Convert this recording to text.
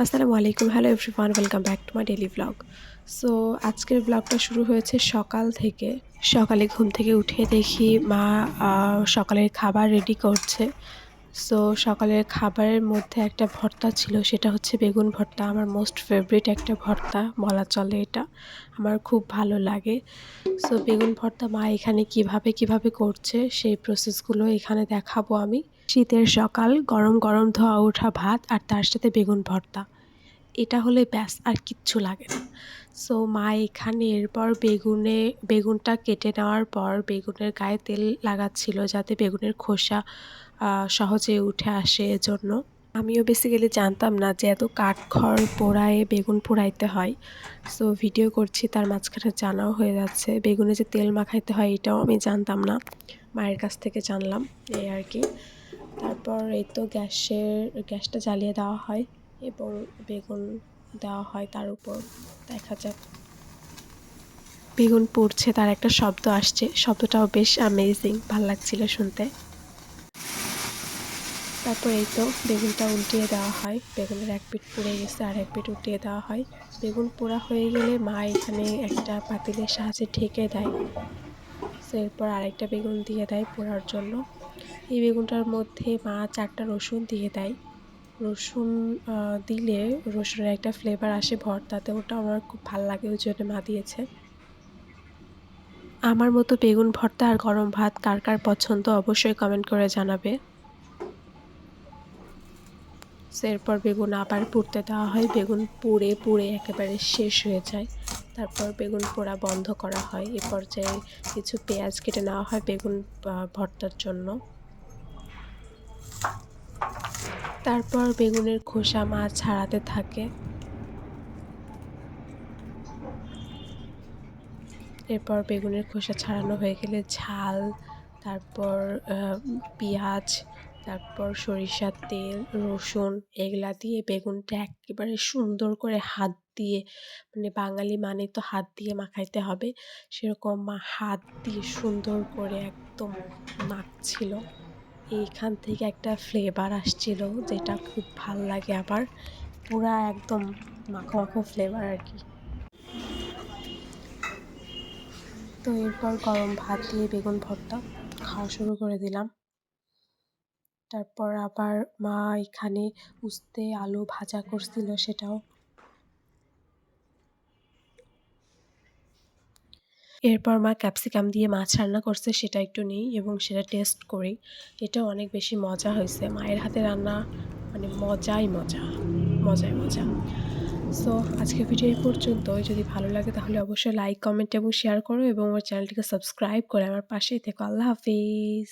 আসসালামু আলাইকুম, hello everyone, welcome back to my daily blog. So আজকের ব্লগটা শুরু হয়েছে সকাল থেকে। সকালে ঘুম থেকে উঠে দেখি মা সকালের খাবার রেডি করছে। সো সকালের খাবারের মধ্যে একটা ভর্তা ছিল, সেটা হচ্ছে বেগুন ভর্তা। আমার মোস্ট ফেভারিট একটা ভর্তা বলা চলে এটা। আমার খুব ভালো লাগে। সো বেগুন ভর্তা মা এখানে কিভাবে করছে সেই প্রসেসগুলো এখানে দেখাবো আমি। শীতের সকাল, গরম গরম ধোয়া ওঠা ভাত আর তার সাথে বেগুন ভর্তা। এটা হলে ব্যাস আর কিচ্ছু লাগে না। সো মা এখানে এরপর বেগুনটা কেটে নেওয়ার পর বেগুনের গায়ে তেল লাগাচ্ছিল যাতে বেগুনের খোসা সহজে উঠে আসে এজন্য। আমিও বেসিক্যালি জানতাম না যে এত কাঠখড় পোড়ায়ে বেগুন পোড়াইতে হয়। সো ভিডিও করছি, তার মাঝখানে জানাও হয়ে যাচ্ছে। বেগুনে যে তেল মাখাইতে হয় এটাও আমি জানতাম না, মায়ের কাছ থেকে জানলাম, এই আর কি। তারপর এই তো গ্যাসটা জ্বালিয়ে দেওয়া হয় এবং বেগুন দেওয়া হয় তার উপর। দেখা যাক। বেগুন পুড়ছে, তার একটা শব্দ আসছে, শব্দটাও বেশ অ্যামেজিং, ভাল লাগছিল শুনতে। তারপর এই তো বেগুনটা উল্টিয়ে দেওয়া হয়। বেগুনের এক পিঠ পুড়ে গেছে আর এক পিঠ উল্টিয়ে দেওয়া হয়। বেগুন পোড়া হয়ে গেলে মা এখানে একটা পাতিলের সাহায্যে ঢেকে দেয়। এরপর আরেকটা বেগুন দিয়ে দেয় পোড়ার জন্য। এই বেগুনটার মধ্যে মা 4টা রসুন দিয়ে দেয়। রসুন দিলে রসুনের একটা ফ্লেভার আসে ভর্তাতে, ওটা আমার খুব ভাল লাগে, ওই জন্য মা দিয়েছে। আমার মতো বেগুন ভর্তা আর গরম ভাত কার কার পছন্দ অবশ্যই কমেন্ট করে জানাবে। এরপর বেগুন আবার পুড়তে দেওয়া হয়। বেগুন পুড়ে একেবারে শেষ হয়ে যায়। তারপর বেগুন পোড়া বন্ধ করা হয়। এ পর্যায়ে কিছু পেঁয়াজ কেটে নেওয়া হয় বেগুন ভর্তার জন্য। তারপর বেগুনের খোসা মা ছাড়াতে থাকে। এরপর বেগুনের খোসা ছাড়ানো হয়ে গেলে ঝাল, তারপর পেঁয়াজ, তারপর সরিষার তেল, রসুন এগুলা দিয়ে বেগুনটা একেবারে সুন্দর করে হাত দিয়ে, মানে বাঙালি মানে তো হাত দিয়ে মাখাইতে হবে, সেরকম মা হাত দিয়ে সুন্দর করে একদম মাখছিল। এইখান থেকে একটা ফ্লেভার আসছিল যেটা খুব ভাল লাগে আমার। পুরা একদম মাখো মাখো ফ্লেভার আর কি। তো এরপর গরম ভাত দিয়ে বেগুন ভর্তা খাওয়া শুরু করে দিলাম। তারপর আবার মা এখানে উস্তে আলু ভাজা করছিল, সেটাও। এরপর মা ক্যাপসিকাম দিয়ে মাছ রান্না করছে, সেটা একটু নিই এবং সেটা টেস্ট করি। এটাও অনেক বেশি মজা হয়েছে। মায়ের হাতে রান্না মানে মজাই মজা, মজাই মজা। সো আজকের ভিডিও এই পর্যন্তই। যদি ভালো লাগে তাহলে অবশ্যই লাইক, কমেন্ট এবং শেয়ার করো এবং আমার চ্যানেলটিকে সাবস্ক্রাইব করে আমার পাশেই থেকো। আল্লাহ হাফিজ।